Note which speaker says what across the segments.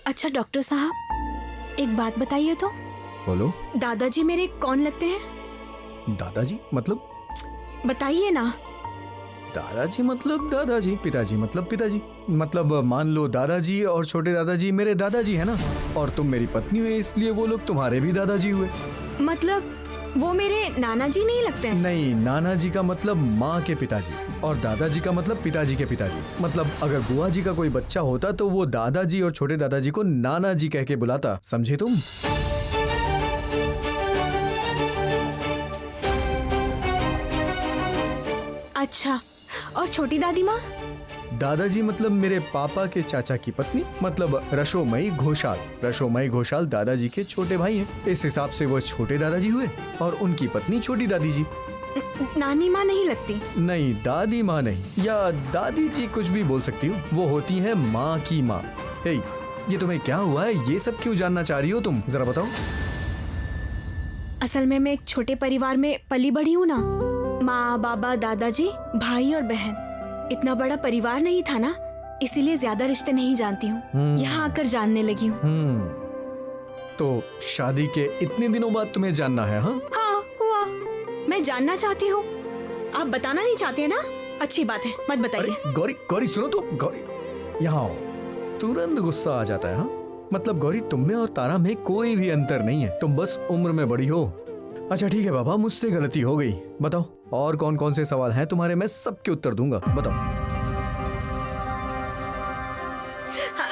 Speaker 1: अच्छा डॉक्टर साहब, एक बात बताइए तो,
Speaker 2: बोलो।
Speaker 1: दादाजी मेरे कौन लगते हैं?
Speaker 2: दादाजी मतलब?
Speaker 1: बताइए ना।
Speaker 2: दादाजी मतलब दादाजी, पिताजी मतलब पिताजी। मतलब मान लो दादाजी और छोटे दादाजी मेरे दादाजी है ना, और तुम मेरी पत्नी हुए, इसलिए वो लोग तुम्हारे भी दादाजी हुए।
Speaker 1: मतलब वो मेरे नाना जी नहीं लगते हैं?
Speaker 2: नहीं, नाना जी का मतलब माँ के पिताजी, और दादाजी का मतलब पिताजी के पिताजी। मतलब अगर बुआ जी का कोई बच्चा होता तो वो दादाजी और छोटे दादाजी को नाना जी कह के बुलाता, समझे तुम?
Speaker 1: अच्छा, और छोटी दादी माँ?
Speaker 2: दादाजी मतलब मेरे पापा के चाचा की पत्नी, मतलब रसोमई घोषाल। रसोमई घोषाल दादाजी के छोटे भाई हैं। इस हिसाब से वो छोटे दादाजी हुए, और उनकी पत्नी छोटी दादी जी।
Speaker 1: नानी माँ नहीं लगती?
Speaker 2: नहीं, दादी माँ नहीं, या दादी जी, कुछ भी बोल सकती हो। वो होती है माँ की माँ। हे, ये तुम्हें क्या हुआ है? ये सब क्यों जानना चाह रही हो तुम? जरा बताओ।
Speaker 1: असल में मैं एक छोटे परिवार में पली बढ़ी हूँ ना। माँ, बाबा, दादाजी, भाई और बहन। इतना बड़ा परिवार नहीं था ना, इसीलिए ज्यादा रिश्ते नहीं जानती हूँ। यहाँ आकर जानने लगी हूँ।
Speaker 2: तो शादी के इतने दिनों बाद तुम्हें जानना है? हाँ
Speaker 1: हुआ। मैं जानना चाहती हूँ, आप बताना नहीं चाहते हैं ना? अच्छी बात है, मत बताइए।
Speaker 2: गौरी, गौरी सुनो तो, गौरी यहाँ आओ। तुरंत गुस्सा आ जाता है। हाँ, मतलब गौरी, तुम में और तारा में कोई भी अंतर नहीं है, तुम बस उम्र में बड़ी हो। अच्छा ठीक है बाबा, मुझसे गलती हो गई। बताओ और कौन कौन से सवाल हैं तुम्हारे, मैं सबके उत्तर दूंगा। बताओ।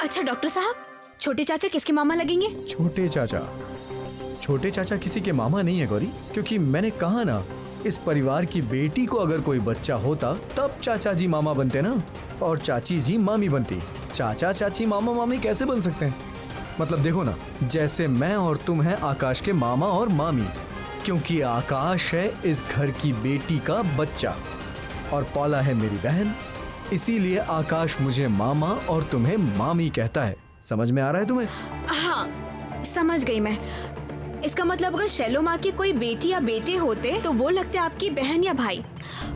Speaker 1: अच्छा डॉक्टर साहब, छोटे चाचा किसके मामा लगेंगे?
Speaker 2: छोटे चाचा? छोटे चाचा किसी के मामा नहीं है गौरी, क्योंकि मैंने कहा ना, इस परिवार की बेटी को अगर कोई बच्चा होता तब चाचा जी मामा बनते ना, और चाची जी मामी बनती। चाचा चाची मामा मामी कैसे बन सकते हैं? मतलब देखो ना, जैसे मैं और तुम हैं आकाश के मामा और मामी, क्योंकि आकाश है इस घर की बेटी का बच्चा, और पौला है मेरी बहन, इसीलिए आकाश मुझे मामा और तुम्हें मामी कहता है। समझ में आ रहा है तुम्हें?
Speaker 1: हाँ, समझ गई मैं। इसका मतलब अगर शैलो माँ की कोई बेटी या बेटे होते तो वो लगते आपकी बहन या भाई,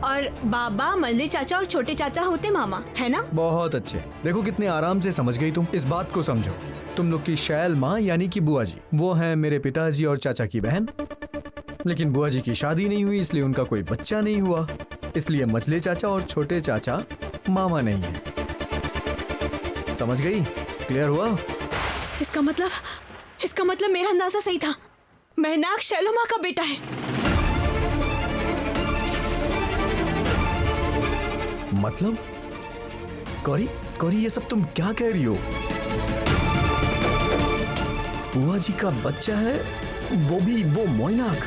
Speaker 1: और बाबा, मल्ली चाचा और छोटे चाचा होते मामा, है ना?
Speaker 2: बहुत अच्छे। देखो कितने आराम से समझ गई तुम। इस बात को समझो, तुम लोग की शैल माँ यानी कि बुआ जी, वो हैं मेरे पिताजी और चाचा की बहन। लेकिन बुआ जी की शादी नहीं हुई, इसलिए उनका कोई बच्चा नहीं हुआ, इसलिए मझले चाचा और छोटे चाचा मामा नहीं है। समझ गई? क्लियर हुआ?
Speaker 1: इसका मतलब मेरा अंदाजा सही था। महनाक शैलो माँ का बेटा है।
Speaker 2: मतलब गौरी, गौरी ये सब तुम क्या कह रही हो? बुआ जी का बच्चा है, वो भी वो मोइनाक।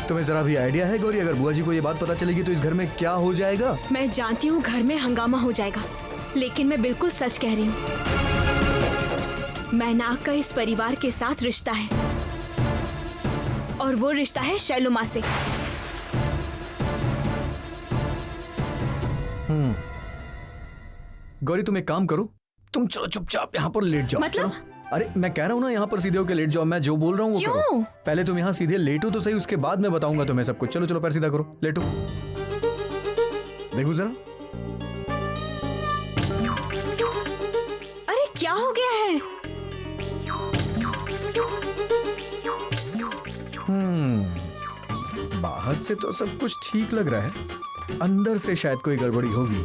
Speaker 2: तुम्हें जरा भी आइडिया है गौरी, अगर बुआ जी को ये बात पता चलेगी तो इस घर में क्या हो जाएगा?
Speaker 1: मैं जानती हूँ घर में हंगामा हो जाएगा, लेकिन मैं बिल्कुल सच कह रही हूँ। महनाक का इस परिवार के साथ रिश्ता है, और वो रिश्ता है शैलो माँ से।
Speaker 2: गौरी तुम एक काम करो, तुम चलो चुपचाप यहाँ पर लेट जाओ।
Speaker 1: मतलब?
Speaker 2: चलो। अरे मैं कह रहा हूँ ना, यहाँ पर सीधे होकर लेट जाओ। मैं जो बोल रहा हूँ वो करो। पहले तुम यहाँ सीधे लेटो तो सही, उसके बाद मैं बताऊंगा तुम्हें सब कुछ। चलो चलो, पैर सीधा करो, लेटो। देखो जरा।
Speaker 1: अरे क्या हो गया है?
Speaker 2: बाहर से तो सब कुछ ठीक लग रहा है, अंदर से शायद कोई गड़बड़ी होगी।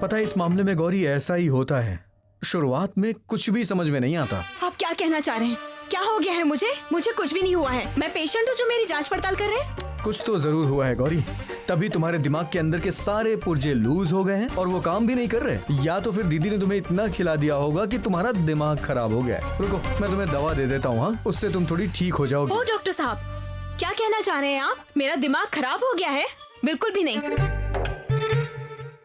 Speaker 2: पता है, इस मामले में गौरी ऐसा ही होता है। शुरुआत में कुछ भी समझ में नहीं आता।
Speaker 1: आप क्या कहना चाह रहे हैं? क्या हो गया है मुझे? मुझे कुछ भी नहीं हुआ है। मैं पेशेंट हूँ जो मेरी जांच पड़ताल कर रहे हैं।
Speaker 2: कुछ तो जरूर हुआ है गौरी, तभी तुम्हारे दिमाग के अंदर के सारे पुर्जे लूज हो गए हैं और वो काम भी नहीं कर रहे। या तो फिर दीदी ने तुम्हें इतना खिला दिया होगा कि तुम्हारा दिमाग खराब हो गया है। रुको, मैं तुम्हें दवा दे देता हूँ, हाँ? उससे तुम थोड़ी ठीक हो जाओगी।
Speaker 1: ओ डॉक्टर साहब, क्या कहना चाह रहे हैं आप? मेरा दिमाग खराब हो गया है? बिल्कुल भी नहीं।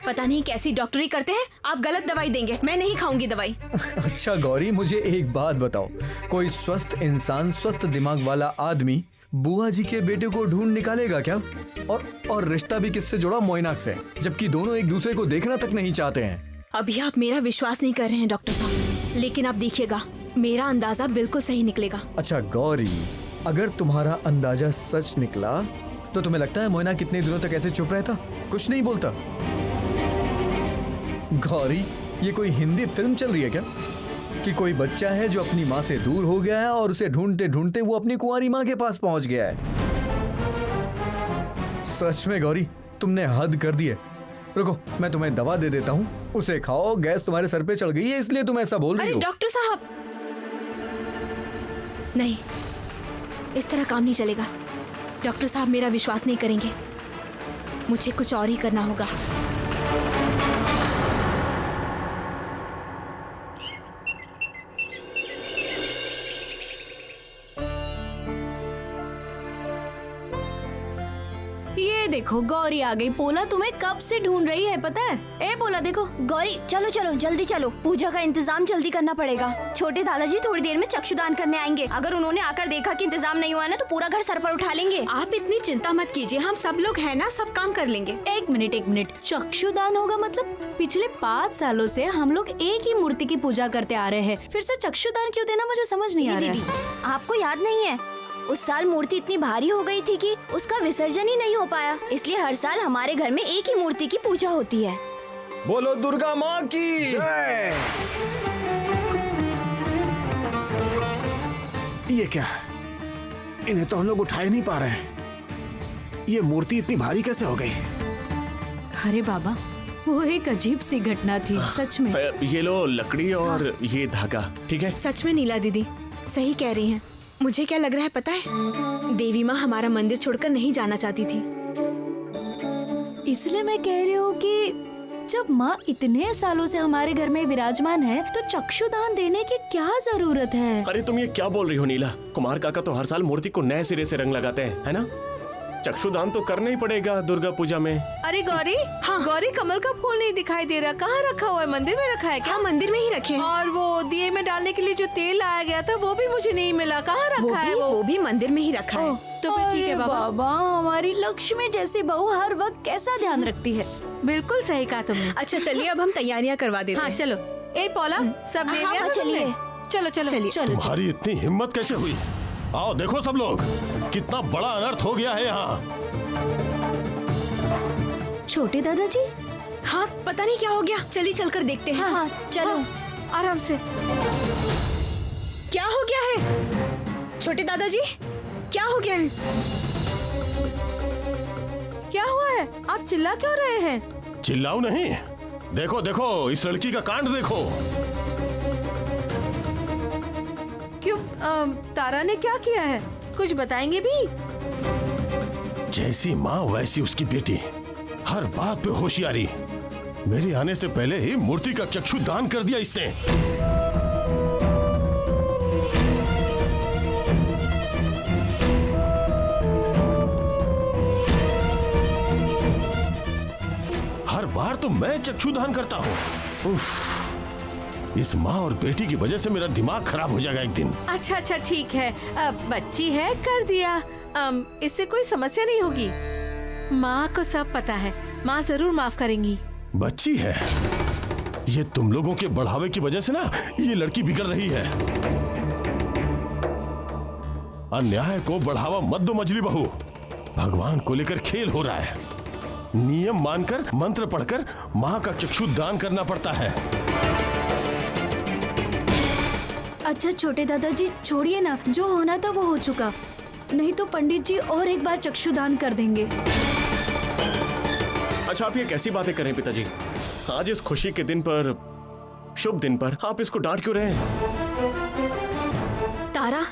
Speaker 1: पता नहीं कैसी डॉक्टरी करते हैं। आप गलत दवाई देंगे, मैं नहीं खाऊंगी दवाई।
Speaker 2: अच्छा गौरी, मुझे एक बात बताओ, कोई स्वस्थ इंसान, स्वस्थ दिमाग वाला आदमी बुआ जी के बेटे को ढूंढ निकालेगा क्या? और रिश्ता भी किससे जुड़ा? मोइनाक से, जबकि दोनों एक दूसरे को देखना तक नहीं चाहते हैं।
Speaker 1: अभी आप मेरा विश्वास नहीं कर रहे हैं डॉक्टर साहब, लेकिन आप देखिएगा, मेरा अंदाजा बिल्कुल सही निकलेगा।
Speaker 2: अच्छा गौरी, अगर तुम्हारा अंदाजा सच निकला तो तुम्हें लगता है मोइनाक कितने दिनों तक ऐसे चुप रहता, कुछ नहीं बोलता? गौरी, ये कोई हिंदी फिल्म चल रही है क्या कि कोई बच्चा है जो अपनी माँ से दूर हो गया है और उसे ढूंढते ढूंढते वो अपनी कुंवारी माँ के पास पहुंच गया है। सच में गौरी, तुमने हद कर दी है। रुको, मैं तुम्हें दवा दे देता हूँ, उसे खाओ। गैस तुम्हारे सर पे चढ़ गई है इसलिए तुम ऐसा बोल रही
Speaker 1: अरे
Speaker 2: हो।
Speaker 1: डॉक्टर साहब, नहीं, इस तरह काम नहीं चलेगा। डॉक्टर साहब मेरा विश्वास नहीं करेंगे, मुझे कुछ और ही करना होगा।
Speaker 3: ये देखो गौरी आ गई। पोला तुम्हें कब से ढूंढ रही है पता है। ए पोला देखो।
Speaker 4: गौरी चलो चलो जल्दी चलो, पूजा का इंतजाम जल्दी करना पड़ेगा। छोटे दादाजी थोड़ी देर में चक्षुदान करने आएंगे। अगर उन्होंने आकर देखा कि इंतजाम नहीं हुआ ना तो पूरा घर सर पर उठा लेंगे।
Speaker 1: आप इतनी चिंता मत कीजिए, हम सब लोग हैं ना, सब काम कर लेंगे।
Speaker 3: एक मिनट, चक्षुदान होगा मतलब? पिछले 5 सालों से हम लोग एक ही मूर्ति की पूजा करते आ रहे हैं, फिर से चक्षुदान क्यों देना, मुझे समझ नहीं आ रहा
Speaker 4: दीदी,
Speaker 3: है।
Speaker 4: आपको याद नहीं है, उस साल मूर्ति इतनी भारी हो गई थी कि उसका विसर्जन ही नहीं हो पाया। इसलिए हर साल हमारे घर में एक ही मूर्ति की पूजा होती है।
Speaker 2: बोलो दुर्गा माँ की
Speaker 5: जय। ये क्या, इन्हें तो हम लोग उठा ही नहीं पा रहे हैं। ये मूर्ति इतनी भारी कैसे हो गई?
Speaker 3: अरे बाबा, वो एक अजीब सी घटना थी सच में।
Speaker 6: ये लो लकड़ी और ये धागा, ठीक है?
Speaker 1: सच में नीला दीदी सही कह रही हैं। मुझे क्या लग रहा है पता है, देवी माँ हमारा मंदिर छोड़कर नहीं जाना चाहती थी।
Speaker 3: इसलिए मैं कह रही हूँ कि जब माँ इतने सालों से हमारे घर में विराजमान है तो चक्षुदान देने की क्या जरूरत है।
Speaker 6: अरे तुम ये क्या बोल रही हो नीला? कुमार काका तो हर साल मूर्ति को नए सिरे से रंग लगाते हैं, है ना? चक्षुदान तो करना ही पड़ेगा दुर्गा पूजा में।
Speaker 7: अरे गौरी,
Speaker 1: हाँ।
Speaker 7: गौरी, कमल का फूल नहीं दिखाई दे रहा, कहाँ रखा हुआ है? मंदिर में रखा है क्या?
Speaker 1: हाँ, मंदिर में ही रखे हैं।
Speaker 7: और वो दिए में डालने के लिए जो तेल लाया गया था वो भी मुझे नहीं मिला, कहाँ रखा है वो?
Speaker 1: वो भी मंदिर में ही रखा है।
Speaker 7: तो फिर ठीक है
Speaker 3: अरे
Speaker 7: बाबा।
Speaker 3: बाबा, हमारी लक्ष्मी जैसी बहू हर वक्त कैसा ध्यान रखती है।
Speaker 7: बिल्कुल सही कहा तुमने।
Speaker 1: अच्छा चलिए, अब हम तैयारियां करवा देते
Speaker 7: हाँ
Speaker 1: हैं।
Speaker 7: चलो। ए पौला, सब ले
Speaker 4: हाँ,
Speaker 7: लिया ना
Speaker 4: चलिए।
Speaker 7: तुमने? चलो चलो
Speaker 1: चलिए।
Speaker 3: चलो
Speaker 8: तुम्हारी इतनी हिम्मत कैसे हुई? आओ देखो सब लोग, कितना बड़ा अनर्थ हो गया है यहाँ।
Speaker 3: छोटे दादाजी।
Speaker 1: हाँ, पता नहीं क्या हो गया, चलिए चलकर देखते हैं।
Speaker 3: हाँ चलो।
Speaker 7: आराम से।
Speaker 1: क्या हो गया है छोटे दादाजी, क्या हो गया है?
Speaker 7: क्या हुआ है? आप चिल्ला क्यों रहे हैं?
Speaker 8: चिल्लाओ नहीं, देखो देखो इस लड़की का कांड देखो।
Speaker 7: क्यों, तारा ने क्या किया है? कुछ बताएंगे भी?
Speaker 8: जैसी माँ वैसी उसकी बेटी, हर बात पे होशियारी। मेरे आने से पहले ही मूर्ति का चक्षु दान कर दिया इसने। हर बार तो मैं चक्षुदान करता हूँ। उफ, इस माँ और बेटी की वजह से मेरा दिमाग खराब हो जाएगा एक दिन।
Speaker 7: अच्छा अच्छा ठीक है, बच्ची है, कर दिया। इससे कोई समस्या नहीं होगी। माँ को सब पता है, माँ जरूर माफ करेंगी।
Speaker 8: बच्ची है, ये तुम लोगों के बढ़ावे की वजह से ना ये लड़की बिगड़ रही है। अन्याय को बढ़ावा मत दो मजली बहू। भगवान को लेकर खेल हो रहा है। नियम मानकर मंत्र पढ़कर माँ का चक्षु दान करना पड़ता है।
Speaker 3: अच्छा छोटे दादाजी, छोड़िए ना, जो होना था वो हो चुका। नहीं तो पंडित जी और एक बार चक्षुदान कर देंगे।
Speaker 6: अच्छा आप ये कैसी बातें करें पिताजी? आज इस खुशी के दिन पर, शुभ दिन पर आप इसको डांट क्यों रहे हैं?
Speaker 1: तारा,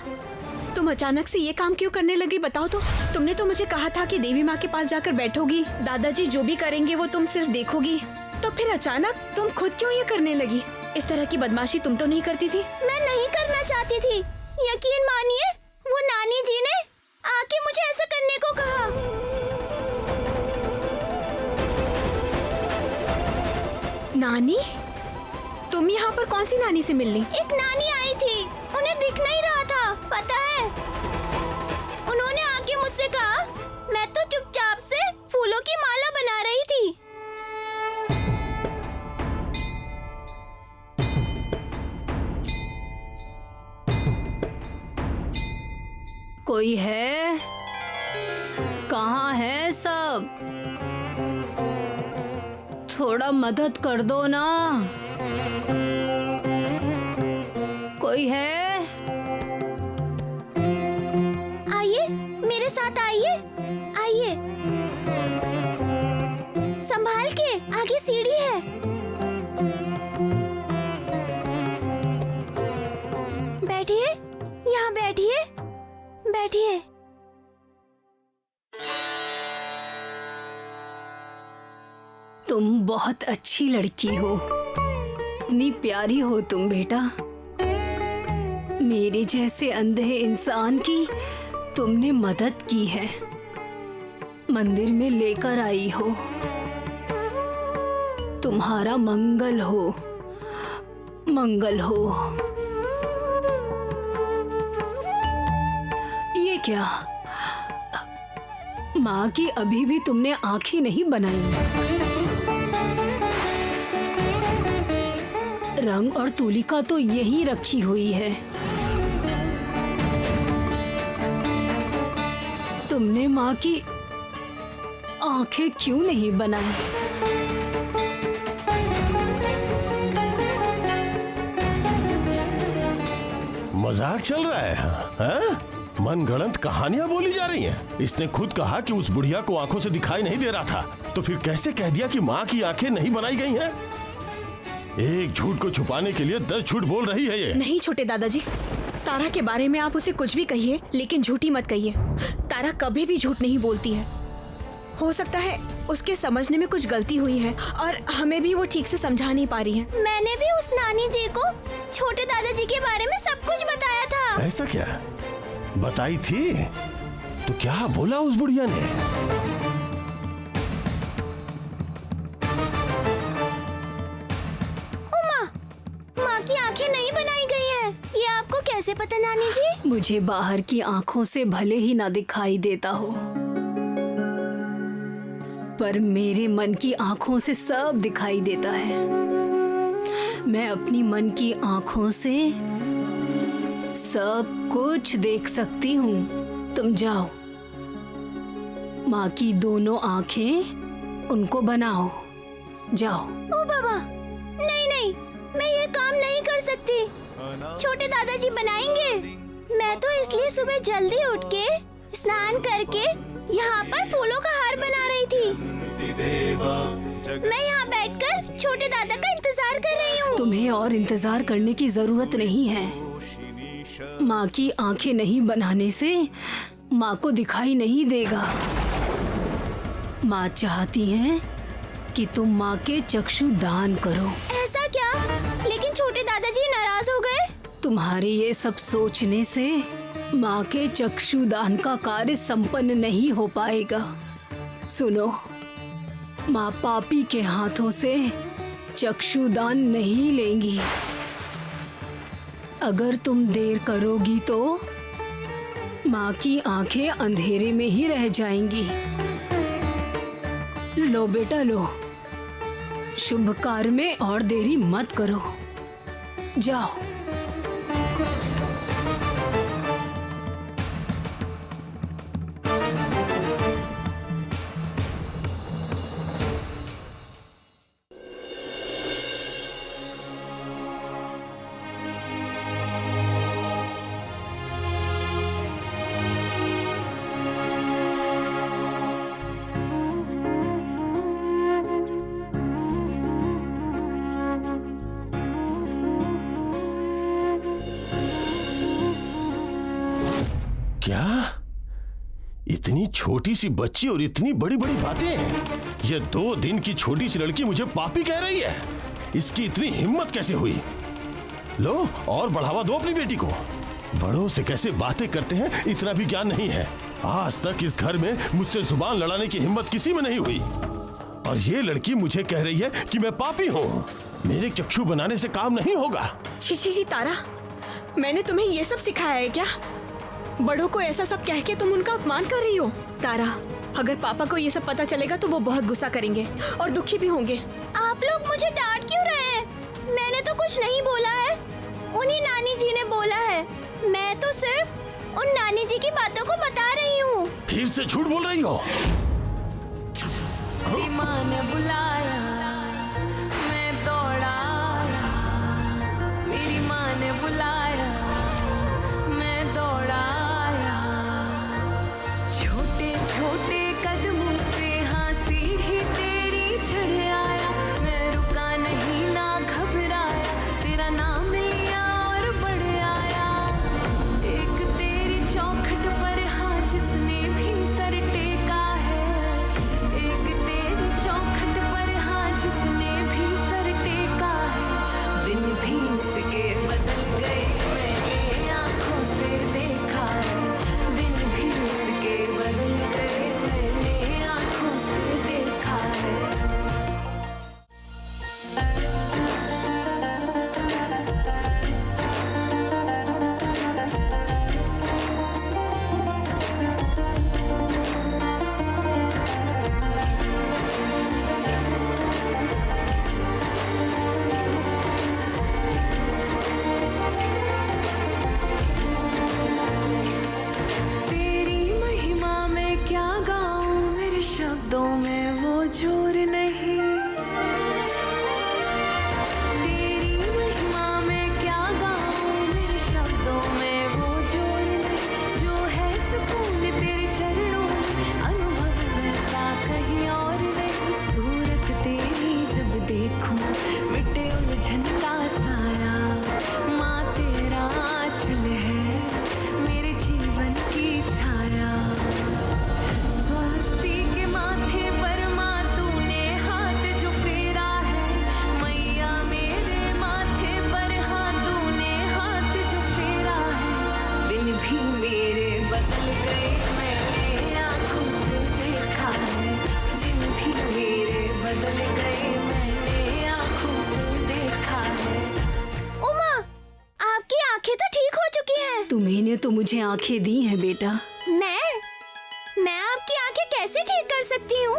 Speaker 1: तुम अचानक से ये काम क्यों करने लगी, बताओ तो। तुमने तो मुझे कहा था कि देवी माँ के पास जाकर बैठोगी, दादाजी जो भी करेंगे वो तुम सिर्फ देखोगी। तो फिर अचानक तुम खुद क्यों ये करने लगी? इस तरह की बदमाशी तुम तो नहीं करती थी।
Speaker 4: मैं नहीं करना चाहती थी, यकीन मानिए, वो नानी जी ने आके मुझे ऐसा करने को कहा।
Speaker 1: नानी? तुम यहाँ पर कौन सी नानी से मिलनी?
Speaker 4: एक नानी आई थी, उन्हें दिख नहीं रहा था, पता है। उन्होंने आके मुझसे कहा, मैं तो चुपचाप से फूलों की माला बना रही थी।
Speaker 3: कोई है? कहाँ है सब? थोड़ा मदद कर दो ना। कोई है?
Speaker 4: आइए, मेरे साथ आइए, आइए। संभाल के, आगे सीढ़ी है। बैठिए, यहाँ बैठिए, बैठिए।
Speaker 3: तुम बहुत अच्छी लड़की हो, इतनी प्यारी हो तुम बेटा। मेरे जैसे अंधे इंसान की तुमने मदद की है, मंदिर में लेकर आई हो। तुम्हारा मंगल हो, मंगल हो। ये क्या? माँ की अभी भी तुमने आंखें नहीं बनाई। रंग और तुलिका तो यहीं रखी हुई है। तुमने माँ की आंखें क्यों नहीं बनाई?
Speaker 8: मजाक चल रहा है? हाँ? मनगढ़ंत कहानियां बोली जा रही हैं। इसने खुद कहा कि उस बुढ़िया को आंखों से दिखाई नहीं दे रहा था, तो फिर कैसे कह दिया कि माँ की आंखें नहीं बनाई गई हैं? एक झूठ को छुपाने के लिए 10 झूठ बोल रही है ये।
Speaker 1: नहीं छोटे दादाजी, तारा के बारे में आप उसे कुछ भी कहिए, लेकिन झूठी मत कहिए। तारा कभी भी झूठ नहीं बोलती है। हो सकता है उसके समझने में कुछ गलती हुई है और हमें भी वो ठीक से समझा नहीं पा रही है।
Speaker 4: मैंने भी उस नानी जी को छोटे दादाजी के बारे में सब कुछ बताया था।
Speaker 8: ऐसा क्या? बताई थी? तो क्या बोला उस बुढ़िया ने?
Speaker 4: माँ की आंखें नहीं बनाई गई है। ये आपको कैसे पता नानी जी?
Speaker 3: मुझे बाहर की आंखों से भले ही ना दिखाई देता हो, पर मेरे मन की आंखों से सब दिखाई देता है। मैं अपनी मन की आंखों से सब कुछ देख सकती हूँ। तुम जाओ, माँ की दोनों आंखें उनको बनाओ। जाओ।
Speaker 4: ओ बाबा, नहीं नहीं, मैं ये काम नहीं कर सकती। छोटे दादाजी बनाएंगे। मैं तो इसलिए सुबह जल्दी उठ के स्नान करके यहाँ पर फूलों का हार बना रही थी। मैं यहाँ बैठकर छोटे दादा का इंतजार कर रही हूँ।
Speaker 3: तुम्हें और इंतजार करने की जरूरत नहीं है। माँ की आंखें नहीं बनाने से माँ को दिखाई नहीं देगा। माँ चाहती हैं कि तुम माँ के चक्षु दान करो।
Speaker 4: ऐसा क्या? लेकिन छोटे दादाजी नाराज हो गए।
Speaker 3: तुम्हारे ये सब सोचने से माँ के चक्षुदान का कार्य संपन्न नहीं हो पाएगा। सुनो, माँ पापी के हाथों से चक्षुदान नहीं लेंगी। अगर तुम देर करोगी तो माँ की आंखें अंधेरे में ही रह जाएंगी। लो बेटा लो, शुभ कार्य में और देरी मत करो। जाओ।
Speaker 8: क्या? इतनी छोटी सी बच्ची और इतनी बड़ी बड़ी बातें? ये 2 दिन की छोटी सी लड़की मुझे पापी कह रही है। इसकी इतनी हिम्मत कैसे हुई? लो और बढ़ावा दो अपनी बेटी को। बड़ों से कैसे बातें करते हैं इतना भी ज्ञान नहीं है। आज तक इस घर में मुझसे जुबान लड़ाने की हिम्मत किसी में नहीं हुई, और ये लड़की मुझे कह रही है कि मैं पापी हूँ। मेरे चक्षु बनाने से काम नहीं होगा।
Speaker 1: छी छी छी तारा, मैंने तुम्हें ये सब सिखाया है क्या? बड़ों को ऐसा सब कह के तुम उनका अपमान कर रही हो। तारा, अगर पापा को ये सब पता चलेगा तो वो बहुत गुस्सा करेंगे और दुखी भी होंगे।
Speaker 4: आप लोग मुझे डांट क्यों रहे हैं? मैंने तो कुछ नहीं बोला है, उन्हीं नानी जी ने बोला है। मैं तो सिर्फ उन नानी जी की बातों को बता रही हूँ।
Speaker 8: फिर से झूठ बोल रही हो।
Speaker 7: माँ ने बुलाया
Speaker 3: तुम्ही ने तो मुझे आंखें दी हैं बेटा।
Speaker 4: मैं आपकी आंखें कैसे ठीक कर सकती हूँ?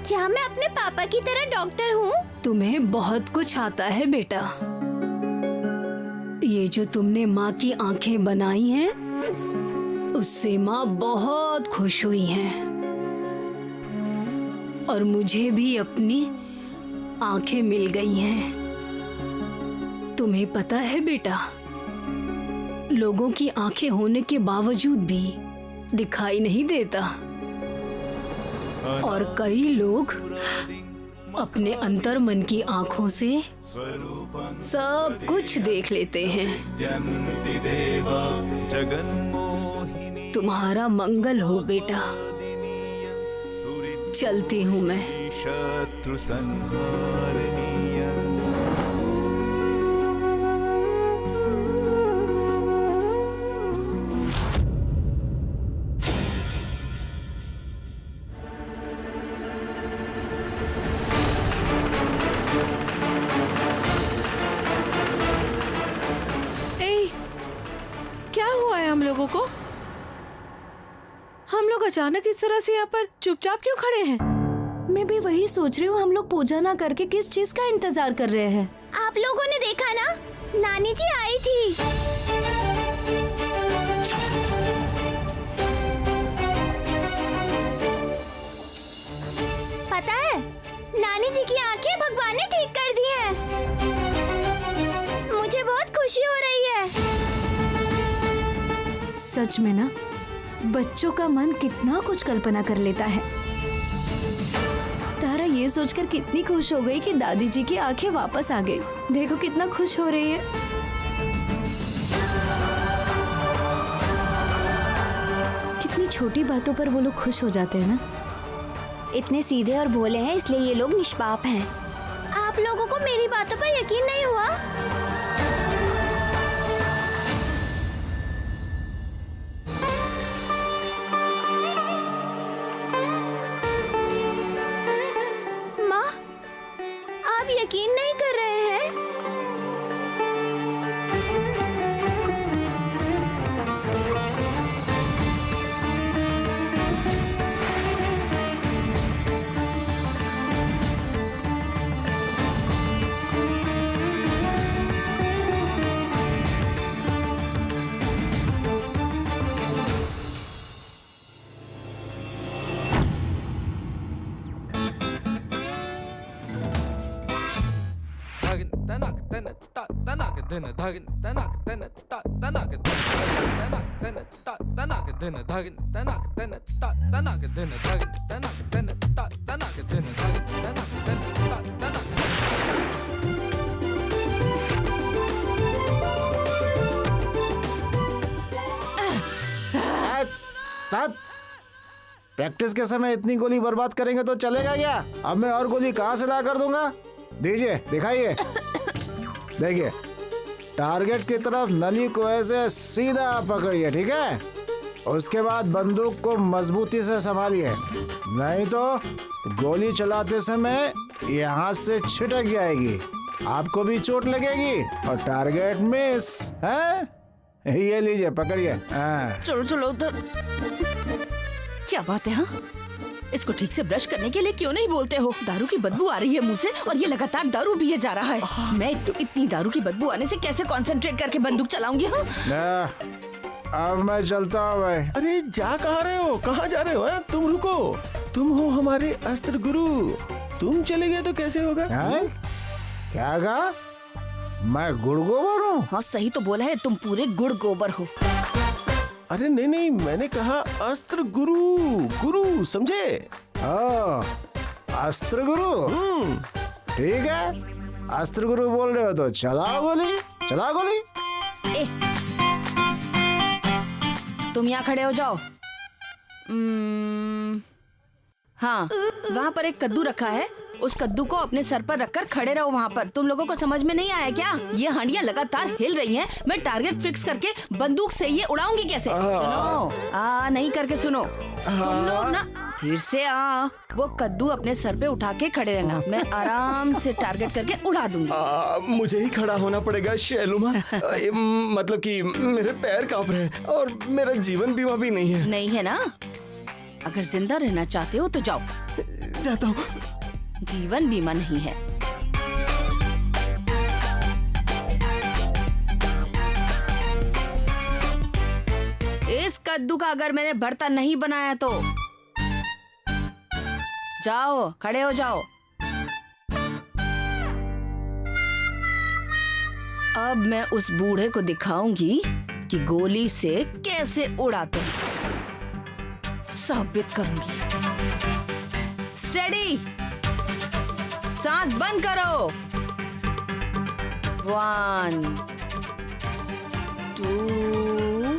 Speaker 4: क्या मैं अपने पापा की तरह डॉक्टर हूँ?
Speaker 3: तुम्हें बहुत कुछ आता है बेटा। ये जो तुमने माँ की आंखें बनाई हैं, उससे माँ बहुत खुश हुई हैं। और मुझे भी अपनी आंखें मिल गई हैं। तुम्हें पता है बेटा, लोगों की आंखें होने के बावजूद भी दिखाई नहीं देता, और कई लोग अपने अंतर मन की आंखों से सब कुछ देख लेते हैं। तुम्हारा मंगल हो बेटा। चलती हूँ मैं।
Speaker 9: शत्रु संहारणीय।
Speaker 7: क्या हुआ है हम लोगों को? हम लोग अचानक इस तरह से यहाँ पर चुपचाप क्यों खड़े हैं?
Speaker 4: मैं भी वही सोच रही हूँ, हम लोग पूजा ना करके किस चीज का इंतजार कर रहे हैं? आप लोगों ने देखा ना, नानी जी आई थी। पता है, नानी जी की आंखें भगवान ने ठीक कर दी हैं। मुझे बहुत खुशी हो रही है। सच में ना, बच्चों का मन कितना कुछ कल्पना कर लेता है। तारा ये सोचकर कितनी खुश हो गई कि दादी जी की आंखें वापस आ गई। देखो कितना खुश हो रही है। कितनी छोटी बातों पर वो लोग खुश हो जाते हैं ना। इतने सीधे और भोले हैं, इसलिए ये लोग निष्पाप हैं। आप लोगों को मेरी बातों पर यकीन नहीं हुआ? यकीन नहीं कर रहे हैं?
Speaker 5: प्रैक्टिस के समय इतनी गोली बर्बाद करेंगे तो चलेगा क्या? अब मैं और गोली कहाँ से ला कर दूंगा? दीजिए, दिखाइए। देखिए, टारगेट की तरफ नली को ऐसे सीधा पकड़िए, ठीक है? उसके बाद बंदूक को मजबूती से संभालिए, नहीं तो गोली चलाते समय ये हाथ से छिटक जाएगी, आपको भी चोट लगेगी और टारगेट मिस है। ये लीजिए, पकड़िए।
Speaker 10: चलो चलो उधर। क्या बात है? हाँ, इसको ठीक से ब्रश करने के लिए क्यों नहीं बोलते हो? दारू की बदबू आ रही है मुंह से और ये लगातार दारू पिए जा रहा है। मैं इतनी दारू की बदबू आने से कैसे कंसंट्रेट करके बंदूक चलाऊंगी? हाँ?
Speaker 5: अब मैं चलता हूँ भाई।
Speaker 8: अरे जा कहाँ रहे हो? कहाँ जा रहे हो? तुम रुको, तुम हो हमारे अस्त्र गुरु, तुम चले गए तो कैसे होगा?
Speaker 5: क्या कहा? मैं गुड़ गोबर हूँ?
Speaker 10: हाँ सही तो बोला है, तुम पूरे गुड़ गोबर हो।
Speaker 8: अरे नहीं नहीं, मैंने कहा अस्त्र गुरु, गुरु समझे?
Speaker 5: अस्त्र गुरु? ठीक है, अस्त्र गुरु बोल रहे हो तो चलाओ गोली, चलाओ गोली।
Speaker 10: ए, तुम यहाँ खड़े हो जाओ। हाँ, वहाँ पर एक कद्दू रखा है, उस कद्दू को अपने सर पर रखकर खड़े रहो वहाँ पर। तुम लोगों को समझ में नहीं आया क्या? ये हंडियाँ लगातार हिल रही हैं, मैं टारगेट फिक्स करके बंदूक से ये उड़ाऊंगी कैसे? सुनो, नहीं करके सुनो। तुम लोग ना फिर से वो कद्दू अपने सर पे उठा के खड़े रहना, मैं आराम से टारगेट करके उड़ा दूंगी।
Speaker 6: मुझे ही खड़ा होना पड़ेगा शैलुमा। मतलब कि मेरे पैर कांप रहे हैं और मेरा जीवन बीमा भी नहीं है।
Speaker 10: नहीं है ना? अगर जिंदा रहना चाहते हो तो जाओ।
Speaker 6: जाता हूँ।
Speaker 10: जीवन बीमा नहीं है। इस कद्दू का अगर मैंने भरता नहीं बनाया तो जाओ, खड़े हो जाओ। अब मैं उस बूढ़े को दिखाऊंगी कि गोली से कैसे उड़ाते हैं। साबित करूंगी। स्टेडी, सांस बंद करो। 1 2